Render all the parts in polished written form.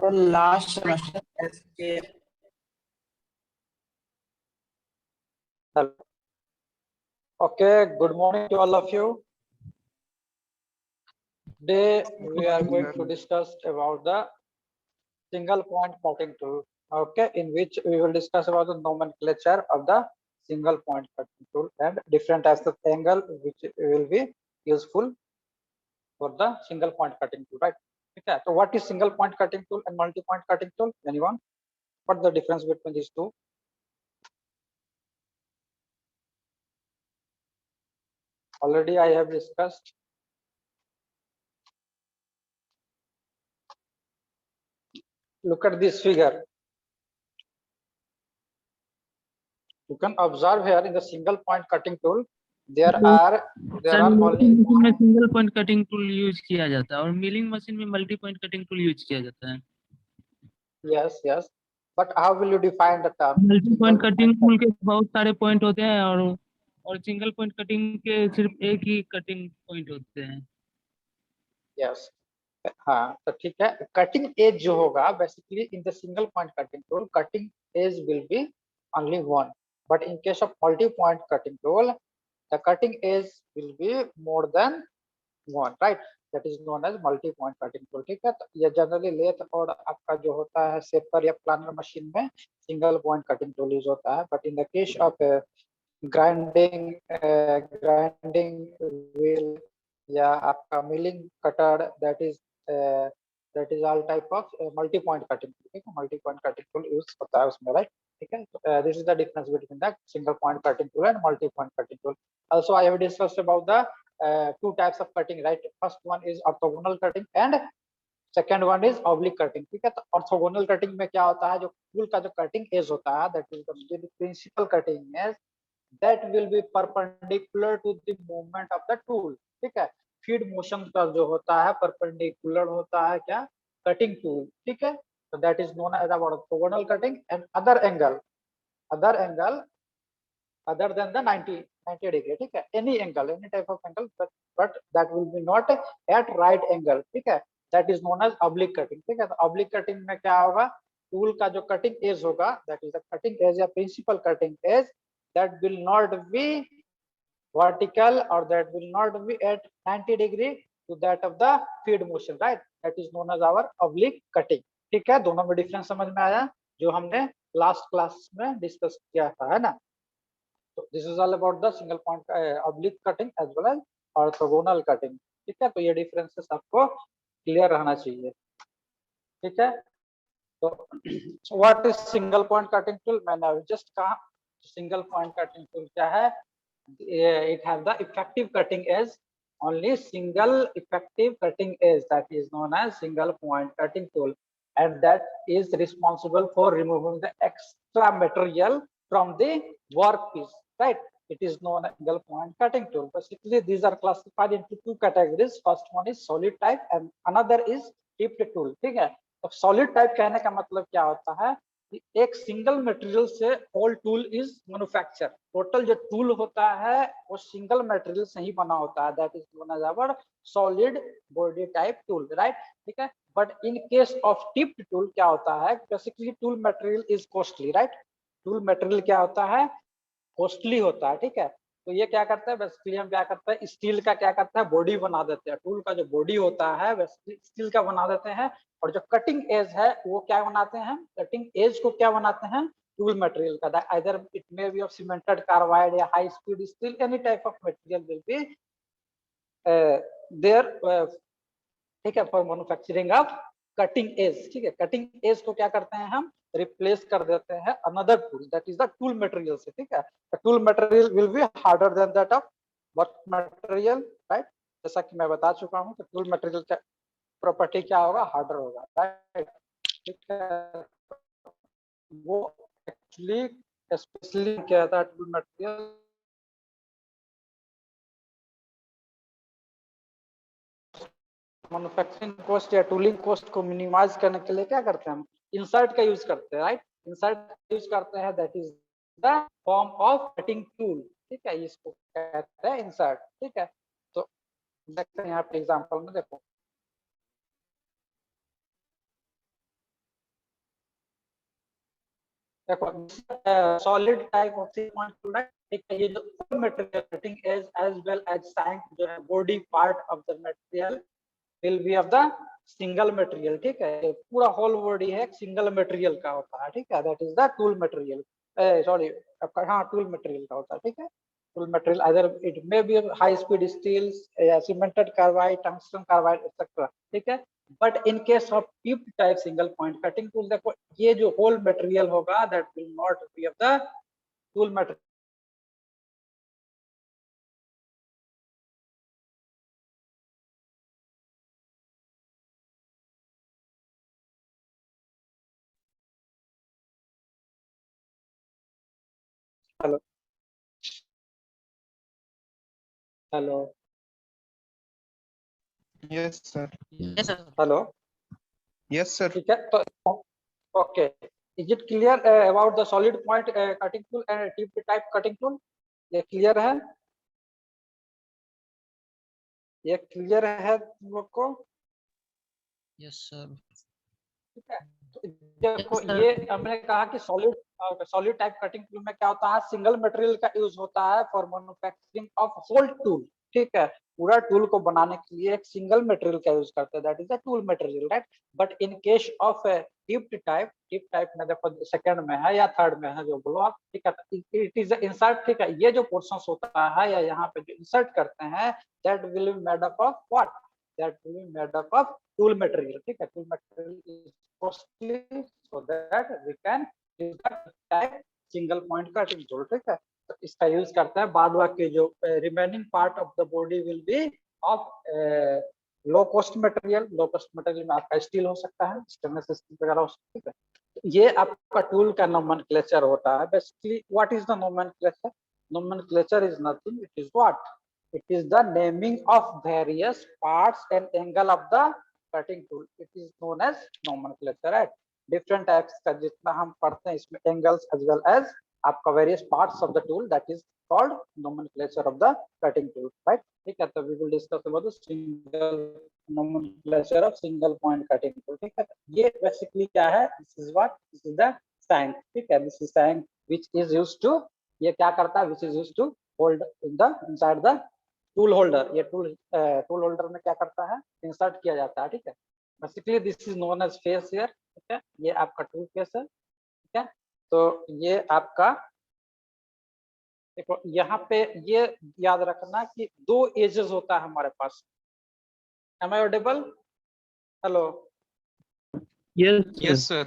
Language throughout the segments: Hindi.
last semester SK. Hello. Okay, good morning to all of you. Today we are going to discuss about the single point cutting tool. Okay, in which we will discuss about the nomenclature of the single point cutting tool and different types of angle which will be useful for the single point cutting tool, right? Okay, so what is single point cutting tool and multi point cutting tool? Anyone? What's the difference between these two? Already I have discussed. Look at this figure. You can observe here in the single point cutting tool, there are only में single point cutting tool use किया जाता है और मिलिंग मशीन में multi point cutting tool use किया जाता है. yes, but how will you define the term? Multi point cutting tool के बहुत सारे पॉइंट होते हैं और सिंगल पॉइंट कटिंग के सिर्फ एक ही कटिंग पॉइंट होते हैं. yes, हाँ, तो ठीक है. कटिंग एज जो होगा basically in the single point cutting tool, cutting edge will be only one, but in case of multi point cutting tool, the cutting edge will be more than one, right? That is known as multi point cutting tool. ठीक है, तो ये जनरली लेथ और आपका जो होता है शेपर या प्लानर मशीन में single point cutting tool use होता है, but in the case of grinding wheel या आपका milling cutter, that is all type of multi point cutting tool. ठीक है, multi point cutting tool use होता है उसमें, राइट? ठीक है, this is the difference between the single point cutting tool and multi point cutting tool. Also I have discussed about the two types of cutting, right? First one is orthogonal cutting and second one is oblique cutting. ठीक है, तो orthogonal cutting में क्या होता है, जो टूल का जो कटिंग एज होता है, that is the principal cutting edge that will be perpendicular to the movement of the tool. ठीक है, फीड मोशन का जो होता है परपेंडिकुलर होता है क्या, कटिंग टूल. ठीक है, so that is known as our orthogonal cutting. And other angle other than the 90 degree. ठीक है, any angle, any type of angle, but that will be not at right angle. ठीक है, that is known as oblique cutting. ठीक है, तो oblique cutting में क्या होगा, टूल का जो कटिंग एज होगा, that is the cutting edge या principal cutting edge, that will not be vertical or that will not be at 90 degree to that of the feed motion, right? That is known as our oblique cutting. ठीक है, दोनों में डिफरेंस समझ में आया जो हमने लास्ट क्लास में डिस्कस किया था, है ना? So this is all about the single point oblique cutting as well as orthogonal cutting. ठीक है, तो ये डिफरेंसेस आपको क्लियर रहना चाहिए. ठीक है, तो what is single point cutting tool? मैंने अभी जस्ट कहा सिंगल पॉइंट कटिंग टूल क्या है. It has the effective cutting edge, only single effective cutting edge, that is known as single point cutting tool, and that is responsible for removing the extra material from the workpiece, right? It is known as single point cutting tool. Basically these are classified into two categories. First one is solid type and another is tipped tool. ठीक है, तो सॉलिड टाइप कहने का मतलब क्या होता है कि एक सिंगल मटेरियल से whole tool is manufacture. Total जो टूल होता है वो सिंगल मटेरियल से ही बना होता है, that is known as our solid body type tool, right? ठीक है, but in case of tipped tool क्या होता है, basically tool material is costly, right? Tool material क्या होता है, कॉस्टली होता है. ठीक है, तो ये क्या करता है, बेसिकली हम क्या करते हैं, स्टील का क्या करता है, बॉडी बना देते हैं. टूल का जो बॉडी होता है बेसिकली स्टील का बना देते हैं, और जो कटिंग एज है वो क्या बनाते हैं, कटिंग एज को क्या बनाते हैं, टूल मटेरियल का. Either it may be of cemented carbide या high speed steel, any type of material will be there. ठीक है, for manufacturing of cutting edge. ठीक है, कटिंग एज को क्या करते हैं, हम रिप्लेस कर देते हैं another tool, that is the tool material से. ठीक है, tool material will be harder than that of work material, right? जैसा कि मैं बता चुका हूं कि टूल मटेरियल का प्रॉपर्टी क्या होगा, हार्डर होगा, राइट? ठीक है, वो एक्चुअली स्पेशली क्या था, टूल मटेरियल मैन्युफैक्चरिंग कॉस्ट या टूलिंग कॉस्ट को मिनिमाइज करने के लिए क्या करते हैं, हम इंसर्ट का यूज करते हैं, राइट? इंसर्ट यूज करते हैं, that is the form of cutting tool. ठीक है, इसको कहते हैं इंसर्ट. ठीक है, तो देखते हैं यहाँ पे एग्जांपल में, देखो देखो solid type of 3-point tool, right? ठीक है, ये जो material cutting edge well as shank जो है body part of the material will be of the single material. ठीक है, ये पूरा होल बॉडी है सिंगल मटेरियल का होता है। ठीक है, that is the tool material, sorry आपका हाँ टूल मटेरियल का होता है। ठीक है, tool material other it may be high speed steels या cemented carbide, tungsten carbide etcetera. ठीक है, but in case of tip type single point cutting tool, देखो ये जो होल मटेरियल होगा that will not be of the tool material. Hello hello Yes, sir. Yes, sir. Hello, Yes, sir. ठीक है तो okay, is it clear about the solid point cutting tool and tip type cutting tool? ये क्लियर है? ये क्लियर है तुम लोग को? Yes, sir. ठीक है, तो देखो Yes, sir. ये हमने कहा कि सॉलिड टाइप कटिंग टूल में क्या होता है, सिंगल मटेरियल का यूज होता है for manufacturing of whole tool. ठीक है, पूरा टूल को बनाने के लिए एक सिंगल मटेरियल का यूज करते हैं, that is the tool material, right? But in case of tip type में देखो सेकंड में है या थर्ड में है जो बोलो आप। ठीक है, इट इज इंसर्ट। ठीक है, ये जो पोर्शन होता है या यहाँ पे जो इंसर्ट करते हैं that will be made up of what, that will be made up of tool material. ठीक है, tool material is costly so that we can use that type single point cutting tool। ठीक है, तो इसका यूज करते हैं। बाद बाकी जो remaining part of the body will be of low cost material. Low cost material में आपका स्टील हो सकता है, स्टेनलेस स्टील वगैरह हो सकता है। ठीक है, ये आपका टूल का नोमेनक्लेचर होता है। Basically what is the nomenclature? Nomenclature is nothing, it is what, it is the naming of various parts and angle of the cutting tool, it is known as nomenclature, right? different types का जितना हम पढ़ते हैं इसमें angles as well as आपका various parts of the tool, that is called nomenclature of the cutting tool, right? ठीक है, तो we will discuss about the single nomenclature of single point cutting tool। ठीक है, ये basically क्या है, this is what, this is the shank। ठीक है, this is shank which is used to, ये क्या करता है, which is used to hold in the inside the tool holder. ये टूल होल्डर में क्या करता है, इंसर्ट किया जाता है। ठीक है, basically this is known as face here. ठीक है, ये आपका टूल फेस है। ठीक है, तो ये आपका देखो यहाँ पे ये याद रखना कि दो एजेस होता है हमारे पास। Am I audible? Hello, Yes, Yes, sir.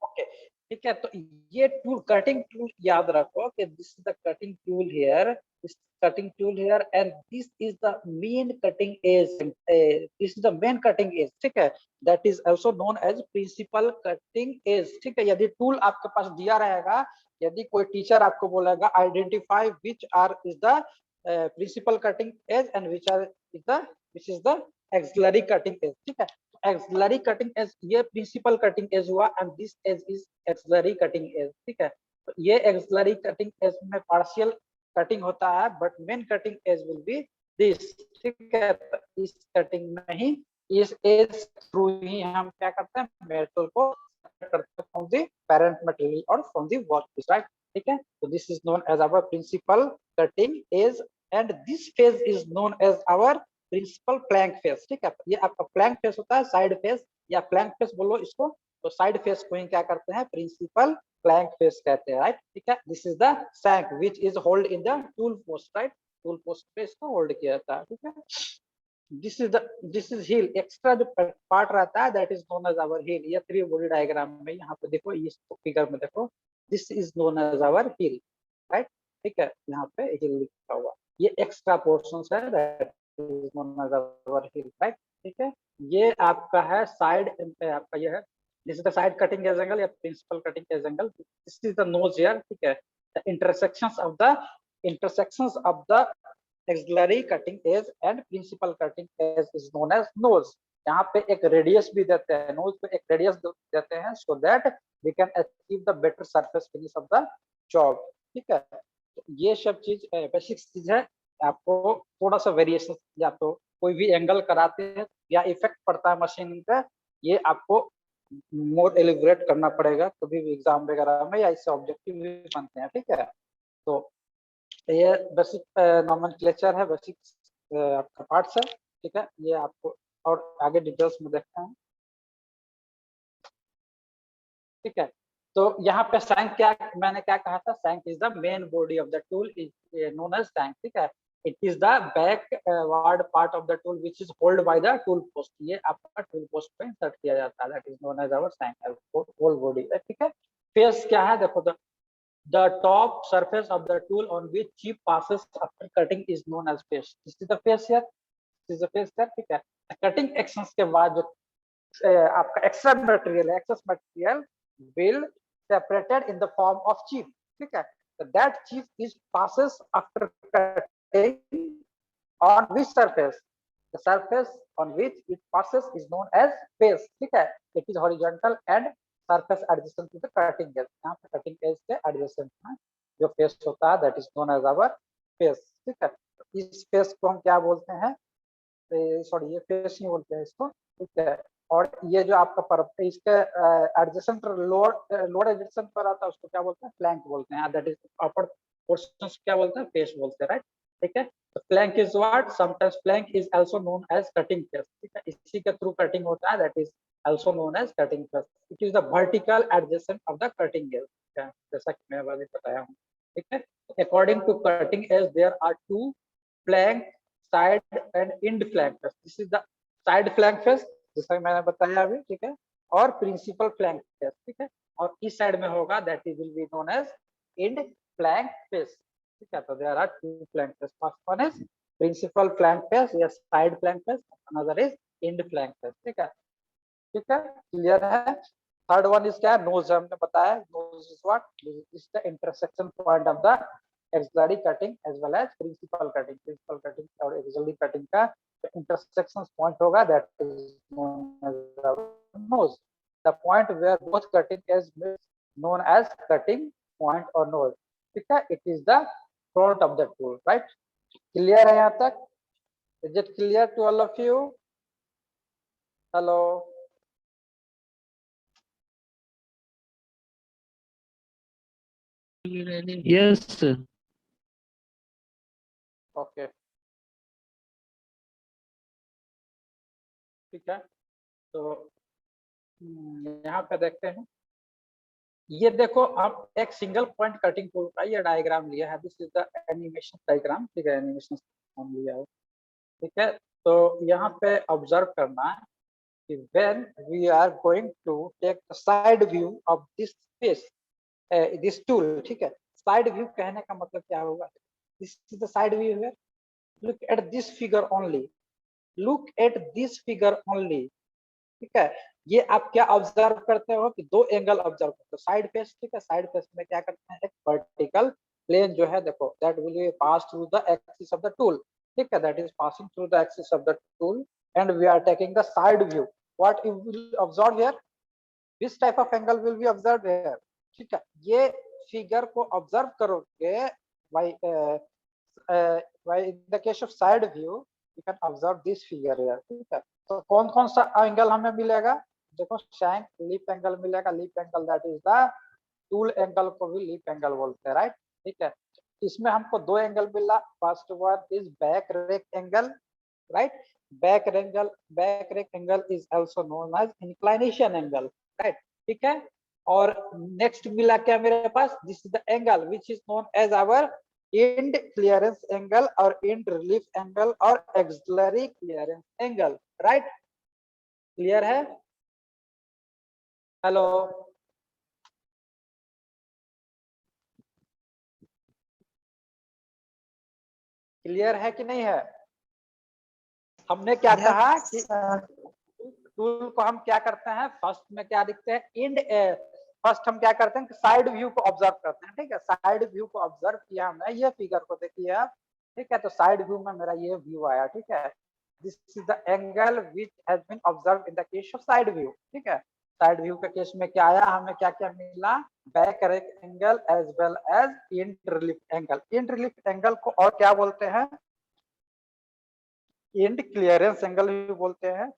Okay ठीक है, तो ये टूल कटिंग टूल याद रखो कि this is the cutting tool here, this cutting tool here and this is the main cutting edge, this is the main cutting edge। ठीक है, that is also known as principal cutting edge। ठीक है, यदि टूल आपके पास दिया रहेगा, यदि कोई टीचर आपको बोलेगा identify which are is the principal cutting edge and which is the auxiliary cutting edge। ठीक है, auxiliary cutting edge ये principal cutting edge हुआ and this edge is auxiliary cutting edge। ठीक है, तो ये auxiliary cutting edge में partial कटिंग होता है but main cutting edge will be this. ठीक है, तो इस कटिंग में ही इस एज थ्रू ही हम क्या करते हैं, मेटल को करते हैं फ्रॉम द पेरेंट मटेरियल और फ्रॉम द वर्कपीस, राइट? ठीक है, तो this is known as our principal cutting edge and this face is known as our principal flank face. ठीक है, ये आपका प्लैंक फेज होता है, साइड फेज या प्लैंक फेज बोलो इसको, तो साइड फेज को ही क्या करते हैं, प्रिंसिपल प्लैंक फेस कहते हैं, राइट? ठीक है, this is the shank which is hold in the tool post, right? Tool post पे इसको होल्ड किया जाता है। ठीक है, दिस इज हील, एक्स्ट्रा जो पार्ट रहता है that is known as our heel. ये थ्री बॉडी डायग्राम में यहाँ पे देखो, इस फिगर में देखो, this is known as our heel, right? ठीक है, यहाँ पे हील लिखा हुआ, ये एक्स्ट्रा पोर्शंस है that is known as our heel, right? ठीक है, ये आपका है साइड, आपका ये है this is the side cutting edge angle या principal cutting edge angle, this is the nose here। ठीक है, the intersections of the auxiliary cutting edge and principal cutting edge is known as nose। यहाँ पे एक रेडियस भी देते हैं, नोज पे एक रेडियस देते हैं so that we can achieve the better surface finish of the job। ठीक है, तो ये सब चीज बेसिक चीज है। आपको थोड़ा सा वेरिएशन या तो कोई भी एंगल कराते हैं या इफेक्ट पड़ता है मशीनिंग पे, ये आपको मोर एलिब्रेट करना पड़ेगा कभी भी एग्जाम वगैरह में, या इससे ऑब्जेक्टिव भी बनते हैं, ठीक है। तो ये बेसिक नॉमेनक्लेचर है, बेसिक आपका पार्ट्स है, ठीक है। ये आपको और आगे डिटेल्स में देखते हैं, ठीक है। तो यहाँ पे सैंक क्या, मैंने क्या कहा था, shank is the main body of the tool, is known as shank, ठीक है। It is the backward part of the tool which is hold by the tool post, ये आपका टूल पोस्ट पे इंसर्ट किया जाता है, that is known as our shank, whole body, ठीक है। फेस क्या है, देखो the top surface of the tool on which chip passes after cutting is known as face. This is the face here, this is the face here, ठीक है। कटिंग एक्शंस के बाद जो आपका एक्स्ट्रा मटेरियल है, excess material will separated in the form of chip, ठीक है। so that chip is passes after cutting on which surface, the surface on which it passes is known as face, ठीक है। it is horizontal and surface adjacent to the cutting edge, यहाँ पे cutting edge के adjacent में जो face होता है that is known as our face, ठीक है। इस face को हम क्या बोलते हैं, सॉरी ये face नहीं बोलते हैं इसको, ठीक है। और ये जो आपका इसके एडजेसेंट लोअर एडजेसेंट पर आता है उसको क्या बोलते हैं, फ्लैंक बोलते हैं, दैट इज अपर पोर्शन क्या बोलते हैं, फेस बोलते हैं, राइट, ठीक है। Flank is what, sometimes flank is also known as cutting face, ठीक है। इसी के थ्रू कटिंग होता है, that is also known as cutting face. It is the vertical adjacent of the cutting edge, ठीक है, जैसा कि मैं अभी बताया हूँ, ठीक है। According to cutting edge there are two flank, side and end flank face. This is the side flank face जैसा कि मैंने बताया अभी, ठीक है, और प्रिंसिपल फ्लैंक फेस, ठीक है। और इस साइड में होगा that is will be known as end flank face, ठीक है। तो there are two flank face, first one is principal flank face या side flank face, another is end flank face, ठीक है, ठीक है, क्लियर है। थर्ड वन इज क्या, नोज, हमने बताया nose is what, is the intersection point of the auxiliary cutting edge well as principal cutting, principal cutting और एक्सिलरी कटिंग का intersection point होगा, that is known as the nose, the point where both cutting is known as cutting point or nose, ठीक है। it is the front of the tool, right, clear है यहाँ तक, is it clear to all of you, hello, Yes, sir. okay, ठीक है। तो यहाँ पे देखते हैं, ये देखो आप एक सिंगल पॉइंट कटिंग टूल का ये डायग्राम लिया है, this is the animation diagram, ठीक है, एनिमेशन लिया है, ठीक है। तो यहाँ पे ऑब्जर्व करना है कि when we are going to take the side view of this face, this tool, ठीक है। साइड व्यू कहने का मतलब क्या होगा, this is the side view here, look at this figure only, look at this figure only, ठीक है। ये आप क्या ऑब्जर्व करते हो कि दो एंगल ऑब्जर्व करते हो, साइड फेस, ठीक है। साइड फेस में क्या करते हैं, एक वर्टिकल प्लेन जो है देखो, that will be pass through the axis of the tool, ठीक है, that is passing through the axis of the tool and we are taking the side view, what you will observe here, this type of angle will be observe here, ठीक है। ये फिगर को ऑब्जर्व करोगे by in the case of side view you can observe this figure here, ठीक है। तो कौन कौन सा एंगल हमें मिलेगा, देखो शैंक लिप एंगल मिलेगा, lip angle that is the tool angle को भी लिप एंगल बोलते हैं, राइट, ठीक है। इसमें हमको दो एंगल मिला, first one is back rake angle, right, back rake angle is also known as inclination angle, right, ठीक है। और नेक्स्ट मिला क्या मेरे पास, this is the angle which is known as our end clearance angle और इंड रिलीफ एंगल और auxiliary clearance angle, right, clear है, हेलो, क्लियर है कि नहीं है। हमने क्या कहा कि टूल को हम क्या करते हैं, फर्स्ट में क्या दिखते हैं, इंड, फर्स्ट हम क्या करते हैं, साइड व्यू को ऑब्जर्व करते हैं, ठीक है। साइड व्यू को ऑब्जर्व किया हमने, ये फिगर को देखिए आप, ठीक है। तो साइड व्यू में मेरा ये व्यू आया, ठीक है, this is the angle which has been observed in the case of side view, ठीक है। साइड व्यू के केस में क्या आया, हमें क्या क्या मिला, back rake angle as well as end relief angle. End relief angle को और क्या बोलते हैं, इंड क्लियरेंस एंगल भी बोलते हैं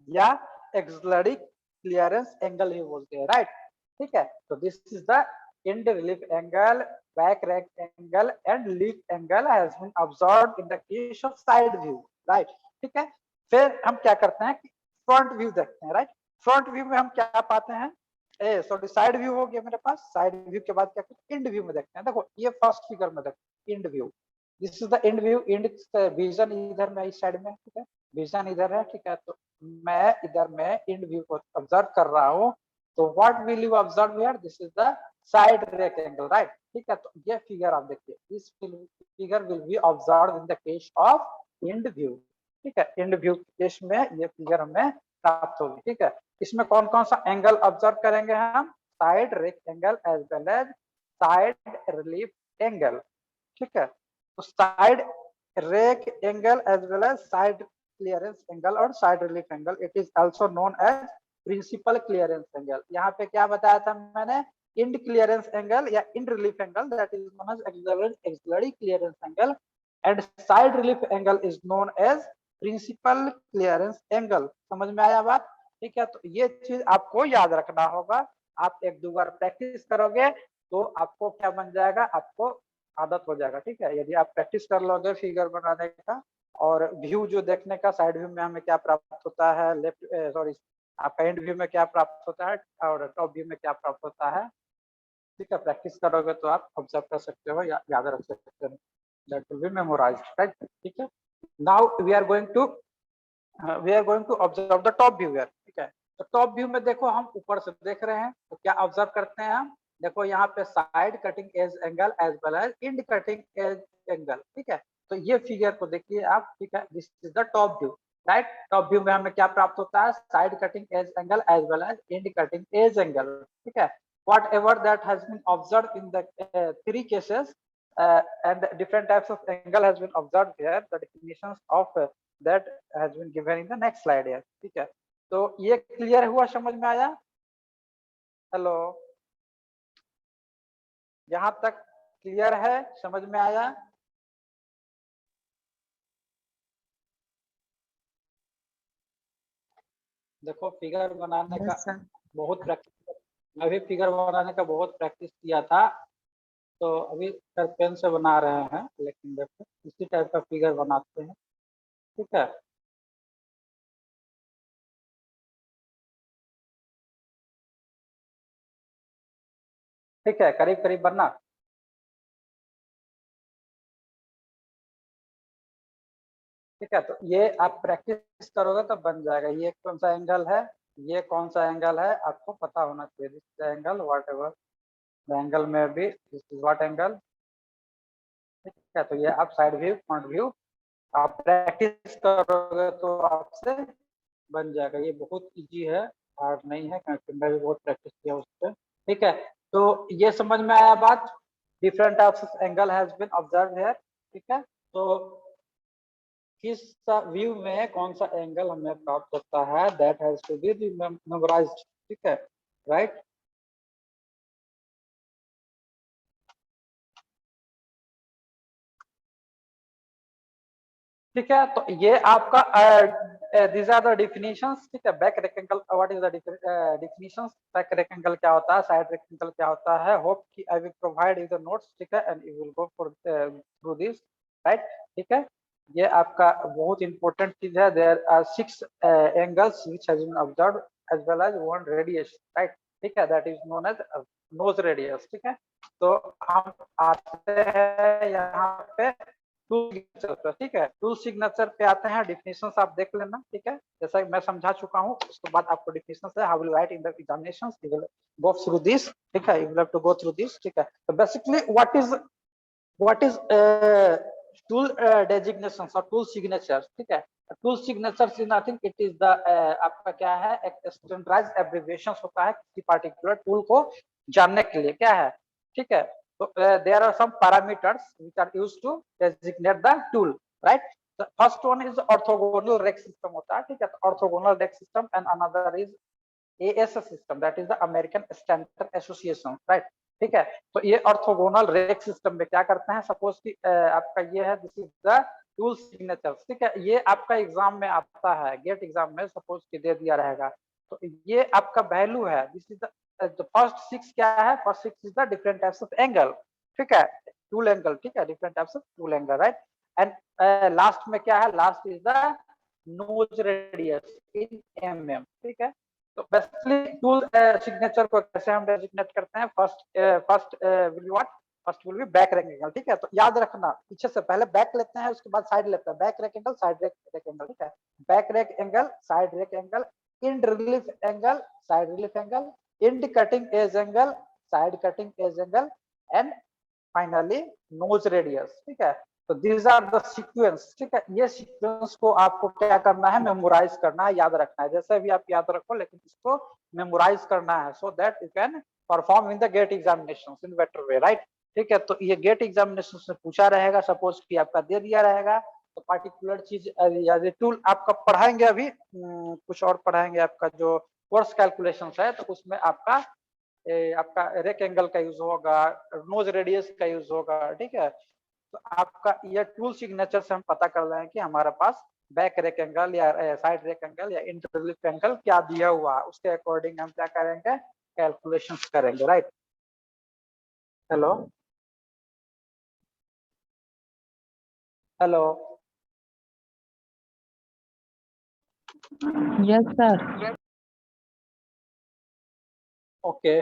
या एक्सिलरी क्लियरेंस एंगल ही बोलते हैं, राइट। ठीक है, तो this is the end relief angle, back rectangle and leaf angle has been observed in the case of side view, right। ठीक है, फिर हम क्या करते हैं कि फ्रंट व्यू देखते हैं, राइट। फ्रंट व्यू में हम क्या पाते हैं, सॉरी साइड व्यू हो गया मेरे पास, साइड व्यू के बाद क्या करते हैं, इंड व्यू में देखते हैं। देखो ये फर्स्ट फिगर में देखते हैं end view, this is the end view, end vision इधर में इस साइड में, ठीक है, विजन इधर है, ठीक है। तो मैं इधर में इंड व्यू को ऑब्जर्व कर रहा हूँ, तो what will you observe here, this is the side rectangle, right. ठीक है, तो ये फिगर आप देखिए, इस figure will be observe in the case of end view. ठीक है, इंड व्यू केस में ये फिगर हमें प्राप्त होगी। ठीक है, इसमें कौन कौन सा एंगल ऑब्जर्व करेंगे हम, side rake angle as well as side relief angle. ठीक है, तो side rake angle as well as side clearance angle और side relief angle, it is also known as principal clearance angle. यहाँ पे क्या बताया था मैंने, इंड क्लियरेंस एंगल या end relief angle, that is known as auxiliary clearance angle, and side relief angle is known as principal clearance angle. समझ में आया बात। ठीक है, तो ये चीज आपको याद रखना होगा, आप एक दो बार प्रैक्टिस करोगे तो आपको क्या बन जाएगा, आपको आदत हो जाएगा। ठीक है, यदि आप प्रैक्टिस कर लोगे फिगर बनाने का और व्यू जो देखने का, साइड व्यू में हमें क्या प्राप्त होता है, लेफ्ट सॉरी आपका एंड व्यू में क्या प्राप्त होता है और टॉप व्यू में क्या प्राप्त होता है। ठीक है, प्रैक्टिस करोगे तो आप ऑब्जर्व कर सकते हो या याद रख सकते हो, that will be memorised, right. ठीक है, now we are going to observe the top view. ठीक है, तो टॉप व्यू में देखो हम ऊपर से देख रहे हैं, तो क्या ऑब्जर्व करते हैं हम, देखो यहाँ पे side cutting edge angle as well as end cutting edge angle. ठीक है, तो ये फिगर को देखिए आप। ठीक है, this is the top view, right. Top view में हमें क्या प्राप्त होता है, side cutting edge angle as well as end cutting edge angle. ठीक है, whatever that has been observed in the three cases and different types of angle has been observed here, the definitions of that has been given in the next slide here। ठीक है, तो ये क्लियर हुआ, समझ में आया, हेलो, यहाँ तक क्लियर है, समझ में आया। देखो फिगर बनाने का बहुत प्रैक्टिस, मैं भी फिगर बनाने का बहुत प्रैक्टिस किया था, तो अभी सर पेन से बना रहे हैं, लेकिन देखो इसी टाइप का फिगर बनाते हैं। ठीक है, ठीक है, करीब करीब बनना। ठीक है, तो ये आप प्रैक्टिस करोगे तो बन जाएगा। ये कौन सा एंगल है, ये कौन सा एंगल है, आपको पता होना चाहिए। This angle what ever the angle में भी, दिस इज व्हाट एंगल। ठीक है, तो ये आप साइड व्यू फ्रंट व्यू आप प्रैक्टिस करोगे तो आपसे बन जाएगा। ये बहुत इजी है, हार्ड नहीं है, क्योंकि मैं भी बहुत प्रैक्टिस किया उस पर। ठीक है, तो ये समझ में आया बात, different types of angle has been observed here. ठीक है, तो किस व्यू में कौन सा एंगल हमें प्राप्त होता है, that has to be memorised. ठीक है, राइट। ठीक है, तो ये आपका these are the definitions। ठीक है, back rectangle what is the definitions, back rectangle क्या होता है, साइड रेक्टेंगल क्या होता है। होप कि I will provide you the notes. ठीक है, and you will go for through this, right. ठीक है, ये आपका बहुत इंपॉर्टेंट चीज है। There are 6 angles which has been observed as well as one radius, right. ठीक है, that is known as nose radius. ठीक है, तो हम आते हैं यहाँ पे टूल सिग्नेचर पर। ठीक है, टूल सिग्नेचर पे आते हैं, डिफिनेशंस आप देख लेना। ठीक है, जैसा मैं समझा चुका हूँ, उसके बाद आपको डिफिनेशंस है, how will write in the examinations, you will go through this. ठीक है, you will have to go through this. ठीक है, तो basically what is tool designations और टूल सिग्नेचर्स। ठीक है, tool signatures is nothing, it is the आपका क्या है, एक स्टैंडर्डाइज्ड एब्रिविएशंस होता है किसी पार्टिकुलर टूल को जानने के लिए, क्या है। ठीक है, so there are some parameters which are used to designate the tool, right। The first one is orthogonal rec system होता है। ठीक है, तो orthogonal rec system and another is AS system, that is the American Standard Association, right। ठीक है, तो ये ऑर्थोगोनल रेक सिस्टम में क्या करते हैं, सपोज कि आपका ये है, this is the tool signature. ठीक है, ये आपका एग्जाम में आता है, गेट एग्जाम में सपोज कि दे दिया रहेगा, तो ये आपका वैल्यू है, दिस इज द फर्स्ट 6 क्या है, first 6 is the different types of angle, ठीक है, टूल एंगल, ठीक है, different types of tool angle, right. And last में क्या है, last is the nose radius in mm, ठीक है। तो बेसिकली टूल सिग्नेचर को कैसे हम डेजिग्नेट करते हैं, first will what, first will be back rake angle, ठीक है। तो याद रखना, पीछे से पहले बैक लेते हैं, उसके बाद साइड लेते हैं, back rake angle, side rake angle, ठीक है। Back rake angle, side rake angle, end relief angle, side relief angle, end cutting edge angle, side cutting edge angle, and finally nose radius, ठीक है। तो दीज आर द सीक्वेंस, ठीक है। ये सीक्वेंस को आपको क्या करना है, मेमोराइज करना है, याद रखना है, जैसे भी आप याद रखो, लेकिन इसको मेमोराइज करना है, so that you can perform in the GATE examination in better way, right. ठीक है, तो ये गेट एग्जामिनेशन से पूछा रहेगा, सपोज कि आपका दे दिया रहेगा, तो पार्टिकुलर चीज या टूल आपका पढ़ाएंगे अभी, कुछ और पढ़ाएंगे, आपका जो कोर्स कैलकुलेशन है, तो उसमें आपका आपका रेक एंगल का यूज होगा, नोज रेडियस का यूज होगा, ठीक है। तो आपका ये टूल सिग्नेचर से हम पता कर रहे हैं कि हमारे पास बैक रेक एंगल या साइड रेक एंगल या इंटरलिफ एंगल क्या दिया हुआ है, उसके अकॉर्डिंग हम क्या करेंगे, कैलकुलेशन करेंगे, right. Hello hello yes sir. Okay.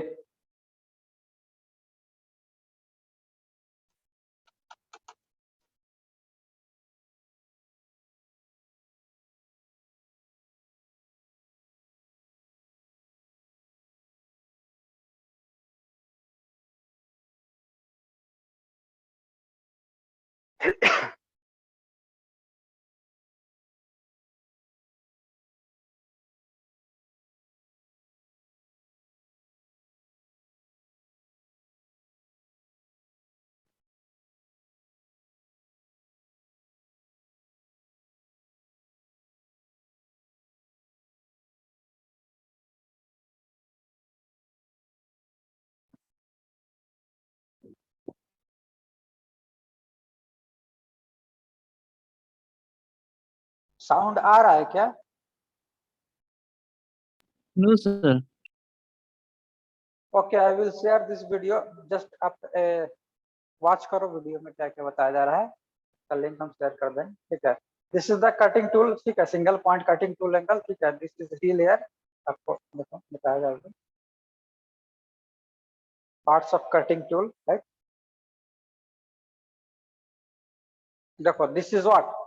Sound आ रहा है क्या? No sir. Okay, I will share this video, just आप वॉच करो वीडियो में क्या क्या बताया जा रहा है, का लिंक हम शेयर कर देंगे, ठीक है। This is the cutting tool, ठीक है, single point cutting tool angle, ठीक है। दिस इज ही लेयर, आपको देखो बताया जा रहा है, parts of cutting tool, right. देखो दिस इज व्हाट,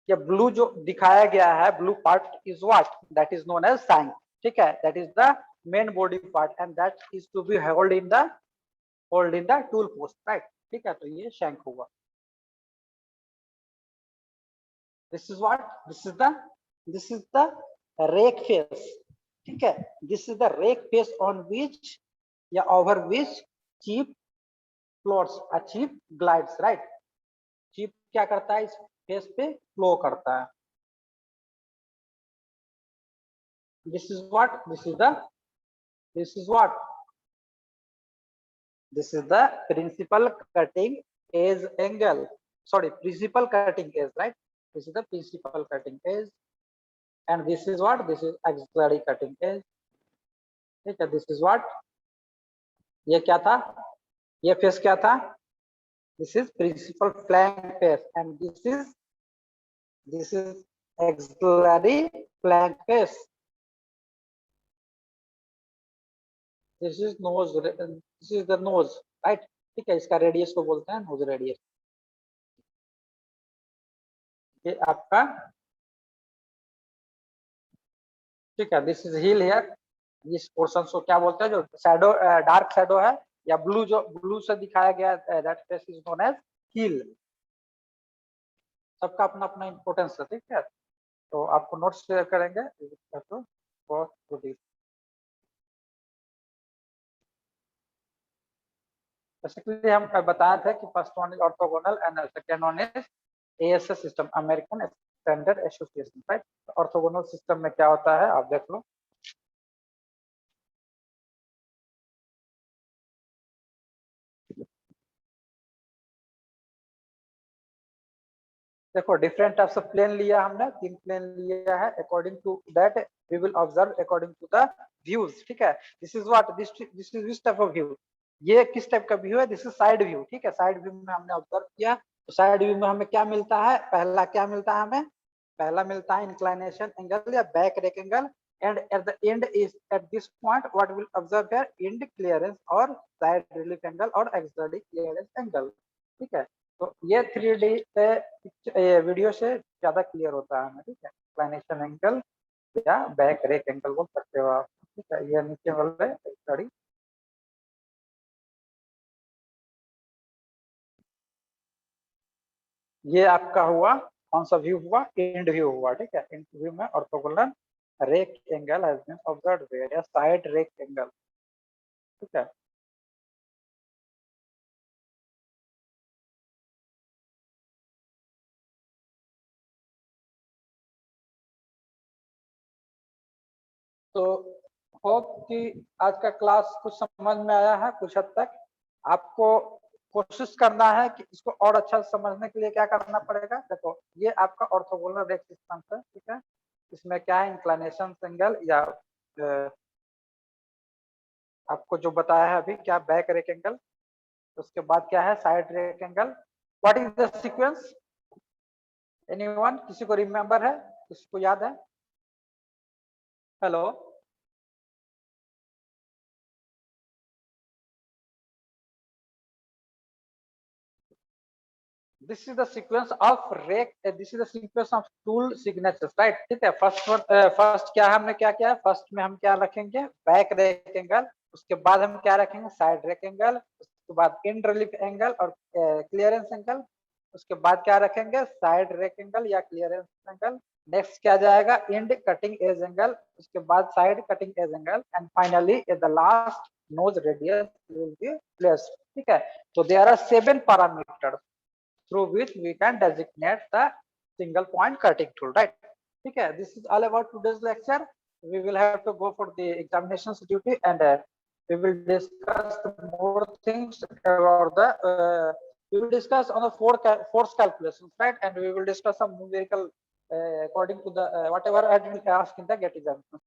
ये ब्लू जो दिखाया गया है, blue part is what, that is known as shank, ठीक है, that is the main body part and that is to be hold in the tool post, right, ठीक है। तो ये शैंक होगा। This is what, this is the rake face, ठीक है। This is the rake face on विच या over which chip floats, a chip glides, right. Chip क्या करता है, इस फेस पे फ्लो करता है। This is what, this is what, this is the principal cutting edge angle, sorry, principal cutting edge, right. This is the principal cutting edge and this is what, this is auxiliary cutting edge, ठीक है। this is what, ये क्या था, ये फेस क्या था, this is principal flank face and this is auxiliary flank face, this is nose, this is the nose, right, ठीक है। इसका रेडियस को बोलते हैं नोज रेडियस, ये आपका, ठीक है। दिस इज हील हियर, इस पोर्शन को क्या बोलते हैं, जो शैडो डार्क शैडो है या ब्लू, जो ब्लू से दिखाया गया that face is known as heel. सबका अपना अपना इंपॉर्टेंस है, ठीक है। तो आपको नोट्स शेयर करेंगे तो बेसिकली हम बताए थे कि first one is orthogonal and second one is ASS system, American standard association, right. Orthogonal system में क्या होता है आप देख लो। देखो डिफरेंट टाइप्स ऑफ प्लेन लिया हमने, 3 प्लेन लिया है। According to that we will observe according to the views, ठीक है। This is what, this is this type of view. ये किस टाइप का व्यू है? दिस इज साइड व्यू, ठीक है। साइड व्यू में हमने ऑब्जर्व किया, तो साइड व्यू में हमें क्या मिलता है? पहला क्या मिलता है हमें? पहला मिलता है इंक्लिनेशन एंगल या back rake angle, and at the end is at this point what we'll observe here, end clearance or side relief angle or auxiliary clearance angle, ठीक है। तो ये 3D वीडियो से ज्यादा क्लियर होता है हमें, ठीक है। इंक्लिनेशन एंगल या बैक रेक एंगल बोल सकते हो आप, ठीक है। ये नीचे वाले स्टडी, ये आपका हुआ कौन सा व्यू हुआ? एंड व्यू हुआ, ठीक है। एंड व्यू में orthogonal rake angle has been observed where, या साइड रेक एंगल, ठीक है। तो होप कि आज का क्लास कुछ समझ में आया है कुछ हद तक। आपको कोशिश करना है कि इसको और अच्छा समझने के लिए क्या करना पड़ेगा। देखो ये आपका ऑर्थोगोनल रेक सिस्टम है, ठीक है। इसमें क्या है? इंक्लिनेशन एंगल या आपको जो बताया है अभी, क्या बैक रेक एंगल, उसके बाद क्या है? Side rake angle. What is the sequence? Anyone, किसी को रिमेंबर है? किसी को याद है? Hello, this is the sequence of rake, this is the sequence of tool signatures, right, ठीक है। फर्स्ट क्या हमने क्या किया? फर्स्ट में हम क्या रखेंगे? बैक रेक एंगल, उसके बाद हम क्या रखेंगे? साइड रेक एंगल, उसके बाद एंड रिलीफ एंगल और क्लियरेंस एंगल, उसके बाद क्या रखेंगे? साइड रेक एंगल या क्लियरेंस एंगल। नेक्स्ट क्या जाएगा? एंड कटिंग एज एंगल, उसके बाद side cutting edge angle, and finally at the last nose radius will be placed, ठीक है। तो there are 7 parameters through which we can designate the single point cutting tool, right? Okay, this is all about today's lecture. We will have to go for the examinations duty, and we will discuss more things about the we will discuss on the force calculations, right? And we will discuss some numerical according to the whatever I will ask in the GATE examination.